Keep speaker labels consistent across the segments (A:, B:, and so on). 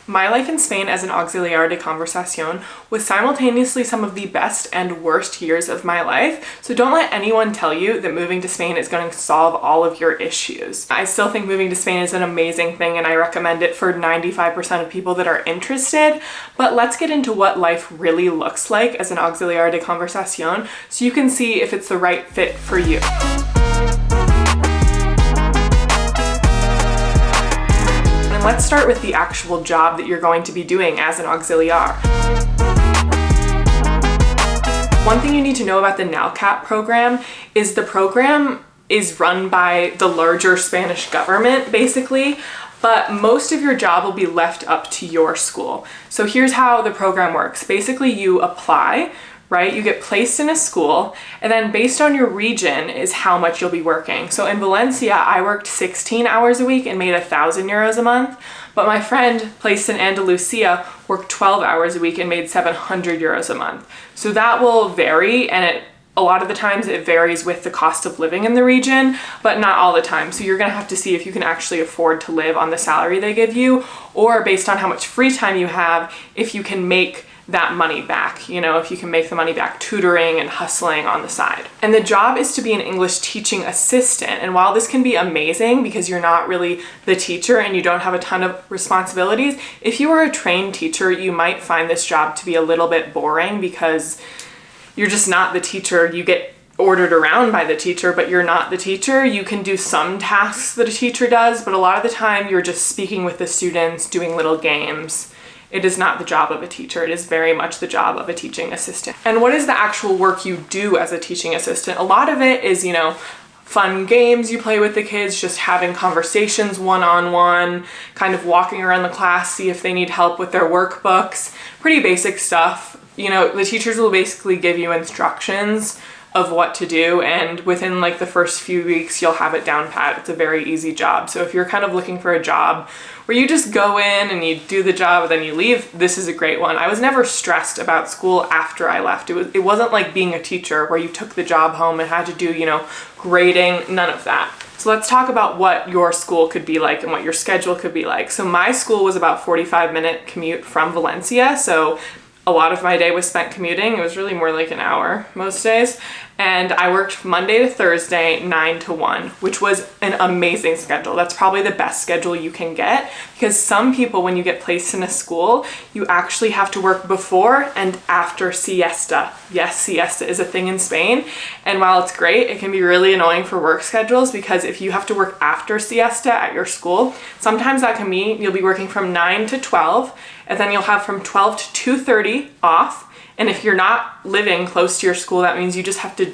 A: My life in Spain as an Auxiliar de Conversacion was simultaneously some of the best and worst years of my life, so don't let anyone tell you that moving to Spain is going to solve all of your issues. I still think moving to Spain is an amazing thing and I recommend it for 95% of people that are interested, but let's get into what life really looks like as an Auxiliar de Conversacion so you can see if it's the right fit for you. Let's start with the actual job that you're going to be doing as an auxiliar. One thing you need to know about the NALCAP program is the program is run by the larger Spanish government, basically, but most of your job will be left up to your school. So here's how the program works. Basically, you apply, right? You get placed in a school, and then based on your region is how much you'll be working. So in Valencia, I worked 16 hours a week and made 1,000 euros a month, but my friend placed in Andalusia worked 12 hours a week and made 700 euros a month. So that will vary, and a lot of the times it varies with the cost of living in the region, but not all the time. So you're gonna have to see if you can actually afford to live on the salary they give you, or based on how much free time you have, if you can make that money back, if you can make the money back tutoring and hustling on the side. And the job is to be an English teaching assistant. And while this can be amazing because you're not really the teacher and you don't have a ton of responsibilities, if you are a trained teacher, you might find this job to be a little bit boring because you're just not the teacher. You get ordered around by the teacher, but you're not the teacher. You can do some tasks that a teacher does, but a lot of the time you're just speaking with the students, doing little games. It is not the job of a teacher. It is very much the job of a teaching assistant. And what is the actual work you do as a teaching assistant? A lot of it is, fun games you play with the kids, just having conversations one-on-one, kind of walking around the class, see if they need help with their workbooks, pretty basic stuff. The teachers will basically give you instructions of what to do, and within the first few weeks you'll have it down pat. It's a very easy job. So if you're kind of looking for a job where you just go in and you do the job and then you leave, this is a great one. I was never stressed about school after I left. It wasn't like being a teacher where you took the job home and had to do, grading, none of that. So let's talk about what your school could be like and what your schedule could be like. So my school was about 45-minute commute from Valencia, so a lot of my day was spent commuting. It was really more like an hour most days. And I worked Monday to Thursday, 9 to 1, which was an amazing schedule. That's probably the best schedule you can get because some people, when you get placed in a school, you actually have to work before and after siesta. Yes, siesta is a thing in Spain. And while it's great, it can be really annoying for work schedules because if you have to work after siesta at your school, sometimes that can mean you'll be working from 9 to 12, and then you'll have from 12 to 2:30 off. And if you're not living close to your school, that means you just have to,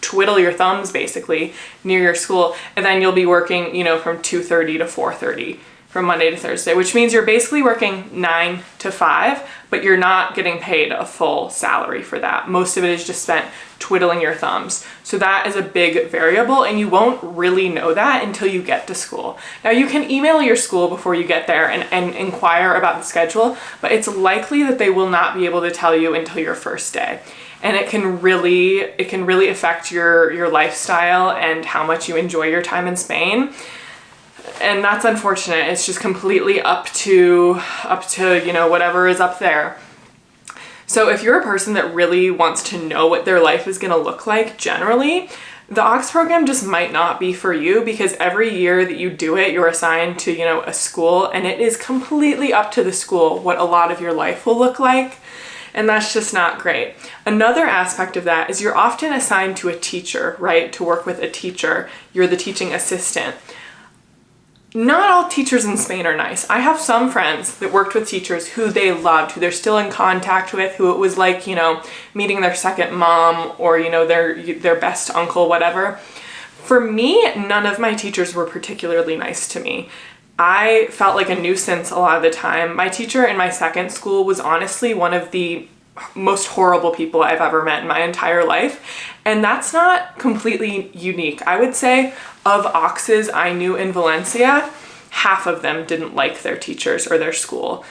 A: twiddle your thumbs basically near your school. And then you'll be working, from 2:30 to 4:30 from Monday to Thursday, which means you're basically working 9 to 5, but you're not getting paid a full salary for that. Most of it is just spent twiddling your thumbs. So that is a big variable, and you won't really know that until you get to school. Now you can email your school before you get there and inquire about the schedule, but it's likely that they will not be able to tell you until your first day. And it can really affect your lifestyle and how much you enjoy your time in Spain. And that's unfortunate. It's just completely up to whatever is up there. So if you're a person that really wants to know what their life is going to look like generally, the AUX program just might not be for you because every year that you do it, you're assigned to, a school, and it is completely up to the school what a lot of your life will look like. And that's just not great. Another aspect of that is you're often assigned to a teacher, right? To work with a teacher. You're the teaching assistant. Not all teachers in Spain are nice. I have some friends that worked with teachers who they loved, who they're still in contact with, who it was like, meeting their second mom or, their best uncle, whatever. For me, none of my teachers were particularly nice to me. I felt like a nuisance a lot of the time. My teacher in my second school was honestly one of the most horrible people I've ever met in my entire life. And that's not completely unique. I would say of AUXes I knew in Valencia, half of them didn't like their teachers or their school.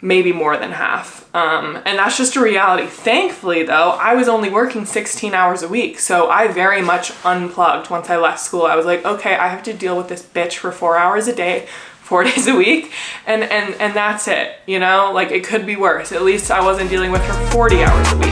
A: Maybe more than half. And that's just a reality. Thankfully though, I was only working 16 hours a week. So I very much unplugged once I left school. I was like, okay, I have to deal with this bitch for 4 hours a day 4 days a week, and that's it, you know? Like, it could be worse. At least I wasn't dealing with her 40 hours a week.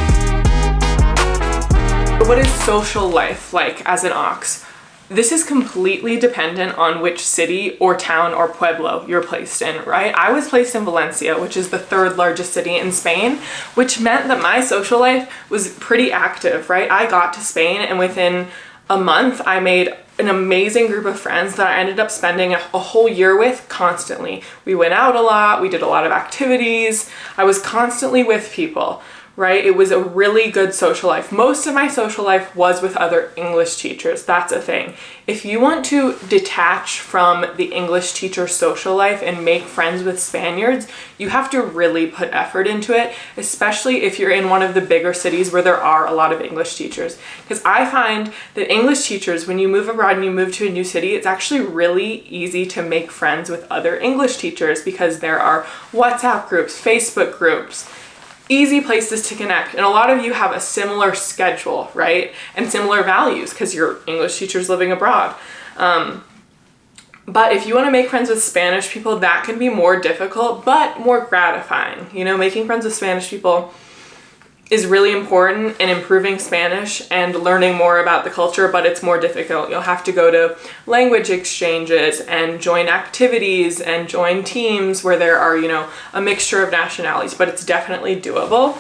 A: But what is social life like as an Aux? This is completely dependent on which city or town or pueblo you're placed in, right? I was placed in Valencia, which is the 3rd largest city in Spain, which meant that my social life was pretty active, right? I got to Spain, and within a month, I made an amazing group of friends that I ended up spending a whole year with constantly. We went out a lot, we did a lot of activities, I was constantly with people, right? It was a really good social life. Most of my social life was with other English teachers. That's a thing. If you want to detach from the English teacher social life and make friends with Spaniards, you have to really put effort into it, especially if you're in one of the bigger cities where there are a lot of English teachers. Because I find that English teachers, when you move abroad and you move to a new city, it's actually really easy to make friends with other English teachers because there are WhatsApp groups, Facebook groups, easy places to connect. And a lot of you have a similar schedule, right? And similar values because you're English teachers living abroad. But if you want to make friends with Spanish people, that can be more difficult, but more gratifying. You know, making friends with Spanish people is really important in improving Spanish and learning more about the culture, but it's more difficult. You'll have to go to language exchanges and join activities and join teams where there are, you know, a mixture of nationalities, but it's definitely doable.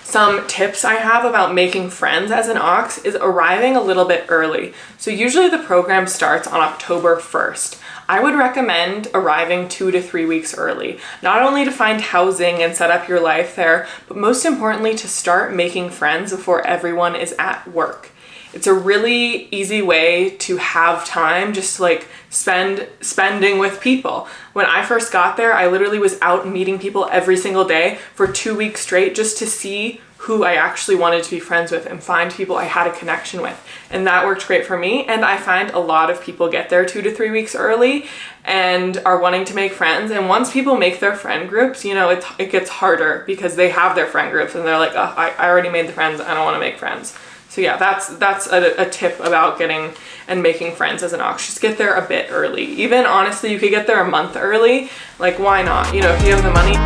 A: Some tips I have about making friends as an Aux is arriving a little bit early. So usually the program starts on October 1st. I would recommend arriving 2 to 3 weeks early, not only to find housing and set up your life there, but most importantly to start making friends before everyone is at work. It's a really easy way to have time just to like spending with people. When I first got there, I literally was out meeting people every single day for 2 weeks straight just to see who I actually wanted to be friends with and find people I had a connection with. And that worked great for me. And I find a lot of people get there 2 to 3 weeks early and are wanting to make friends. And once people make their friend groups, you know, it gets harder because they have their friend groups and they're like, oh, I already made the friends. I don't want to make friends. So yeah, that's a tip about getting and making friends as an Aux. Just get there a bit early. Even honestly, you could get there a month early. Like, why not? You know, if you have the money.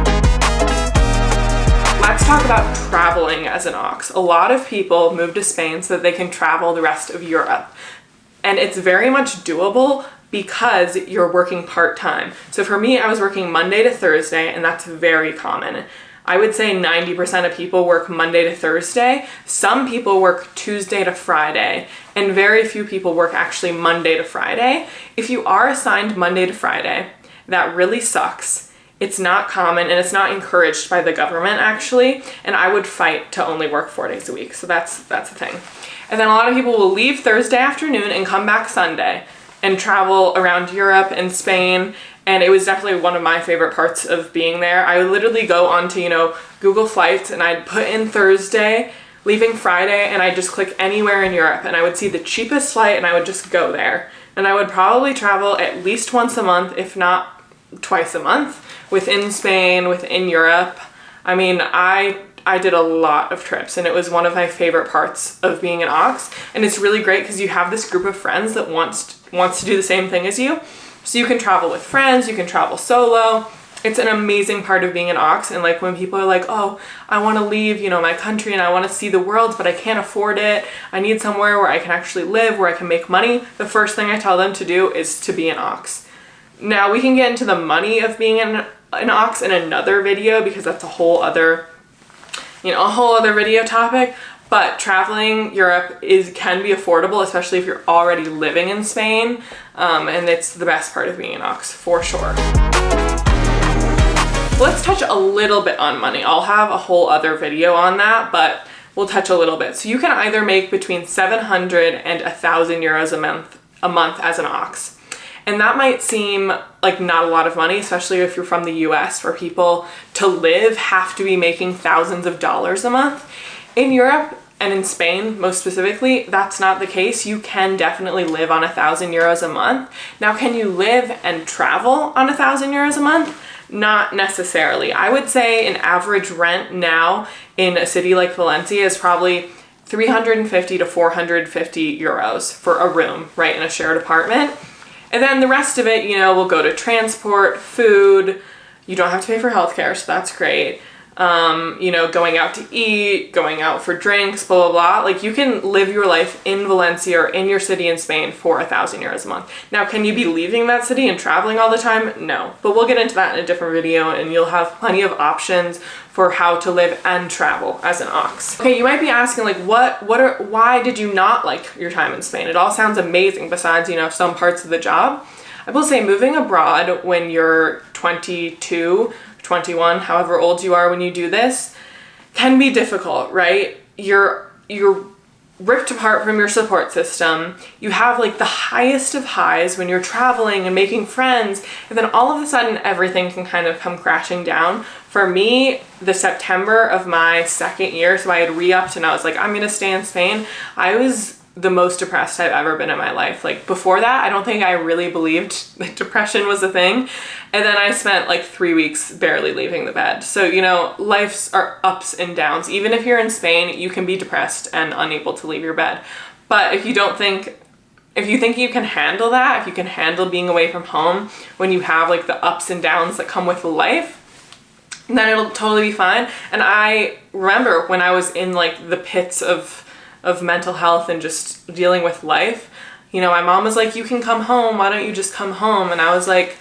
A: Let's talk about traveling as an Aux. A lot of people move to Spain so that they can travel the rest of Europe. And it's very much doable because you're working part-time. So for me, I was working Monday to Thursday, and that's very common. I would say 90% of people work Monday to Thursday. Some people work Tuesday to Friday, and very few people work actually Monday to Friday. If you are assigned Monday to Friday, that really sucks. It's not common and it's not encouraged by the government actually, and I would fight to only work 4 days a week. So that's the thing. And then a lot of people will leave Thursday afternoon and come back Sunday and travel around Europe and Spain. And it was definitely one of my favorite parts of being there. I would literally go onto, you know, Google Flights and I'd put in Thursday, leaving Friday, and I'd just click anywhere in Europe and I would see the cheapest flight and I would just go there. And I would probably travel at least once a month, if not twice a month, within Spain, within Europe. I mean, I did a lot of trips and it was one of my favorite parts of being an Aux. And it's really great because you have this group of friends that wants to do the same thing as you. So you can travel with friends, you can travel solo. It's an amazing part of being an Aux. And like when people are like, oh, I want to leave, you know, my country and I want to see the world, but I can't afford it. I need somewhere where I can actually live, where I can make money. The first thing I tell them to do is to be an Aux. Now we can get into the money of being an Aux in another video because that's a whole other video topic. But traveling Europe can be affordable, especially if you're already living in Spain. And it's the best part of being an Aux, for sure. Let's touch a little bit on money. I'll have a whole other video on that, but we'll touch a little bit. So you can either make between 700 and 1,000 euros a month as an Aux. And that might seem like not a lot of money, especially if you're from the US, where people to live have to be making thousands of dollars a month. In Europe and in Spain, most specifically, that's not the case. You can definitely live on 1,000 euros a month. Now, can you live and travel on 1,000 euros a month? Not necessarily. I would say an average rent now in a city like Valencia is probably 350 to 450 euros for a room, right, in a shared apartment. And then the rest of it, you know, will go to transport, food. You don't have to pay for healthcare, so that's great. You know, going out to eat, going out for drinks, blah, blah, blah. Like, you can live your life in Valencia or in your city in Spain for 1,000 euros a month. Now, can you be leaving that city and traveling all the time? No, but we'll get into that in a different video, and you'll have plenty of options for how to live and travel as an Aux. Okay, you might be asking, like, why did you not like your time in Spain? It all sounds amazing besides, you know, some parts of the job. I will say moving abroad when you're 22, 21, however old you are when you do this, can be difficult, right? You're ripped apart from your support system. You have like the highest of highs when you're traveling and making friends, and then all of a sudden everything can kind of come crashing down. For me, the September of my second year, so I had re-upped and I was like, I'm gonna stay in Spain, I was the most depressed I've ever been in my life. Like, before that, I don't think I really believed that depression was a thing. And then I spent like 3 weeks barely leaving the bed. So, you know, life's are ups and downs. Even if you're in Spain, you can be depressed and unable to leave your bed. But if you think you can handle that, if you can handle being away from home when you have like the ups and downs that come with life, then it'll totally be fine. And I remember when I was in like the pits of mental health and just dealing with life, you know, my mom was like, you can come home, why don't you just come home? And I was like,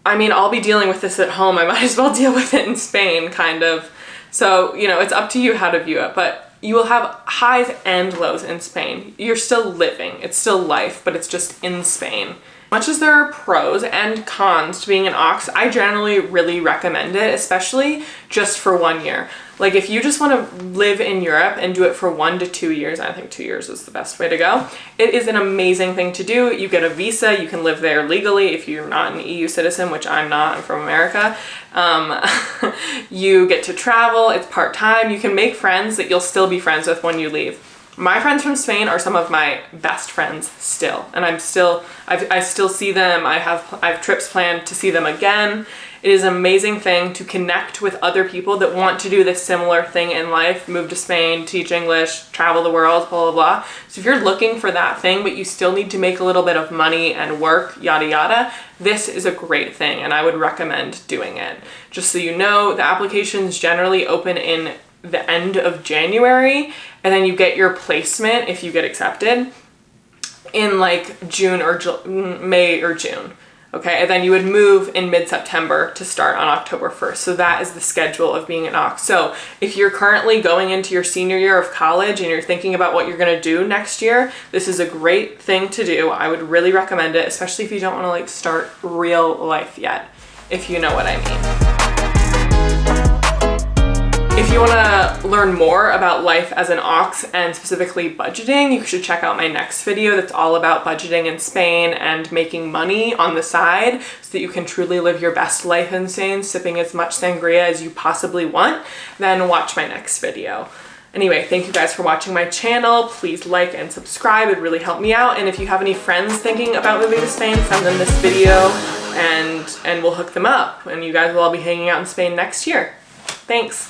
A: I mean, I'll be dealing with this at home, I might as well deal with it in Spain, kind of. So, you know, it's up to you how to view it, but you will have highs and lows in Spain. You're still living, it's still life, but it's just in Spain. Much as there are pros and cons to being an Aux, I generally really recommend it, especially just for 1 year. Like, if you just want to live in Europe and do it for 1 to 2 years, I think 2 years is the best way to go. It is an amazing thing to do. You get a visa, you can live there legally if you're not an EU citizen, which I'm not, I'm from America. You get to travel, it's part-time, you can make friends that you'll still be friends with when you leave. My friends from Spain are some of my best friends still, and I still see them. I have trips planned to see them again. It is an amazing thing to connect with other people that want to do this similar thing in life, move to Spain, teach English, travel the world, blah, blah, blah. So if you're looking for that thing, but you still need to make a little bit of money and work, yada, yada, this is a great thing, and I would recommend doing it. Just so you know, the applications generally open in the end of January, and then you get your placement if you get accepted in like June or May or June. Okay, and then you would move in mid-September to start on October 1st. So that is the schedule of being an Aux. So if you're currently going into your senior year of college and you're thinking about what you're gonna do next year, this is a great thing to do. I would really recommend it, especially if you don't wanna like start real life yet, if you know what I mean. If you want to learn more about life as an Aux and specifically budgeting, you should check out my next video that's all about budgeting in Spain and making money on the side so that you can truly live your best life in Spain, sipping as much sangria as you possibly want. Then watch my next video. Anyway, thank you guys for watching my channel. Please like and subscribe, it would really help me out. And if you have any friends thinking about moving to Spain, send them this video and we'll hook them up. And you guys will all be hanging out in Spain next year. Thanks.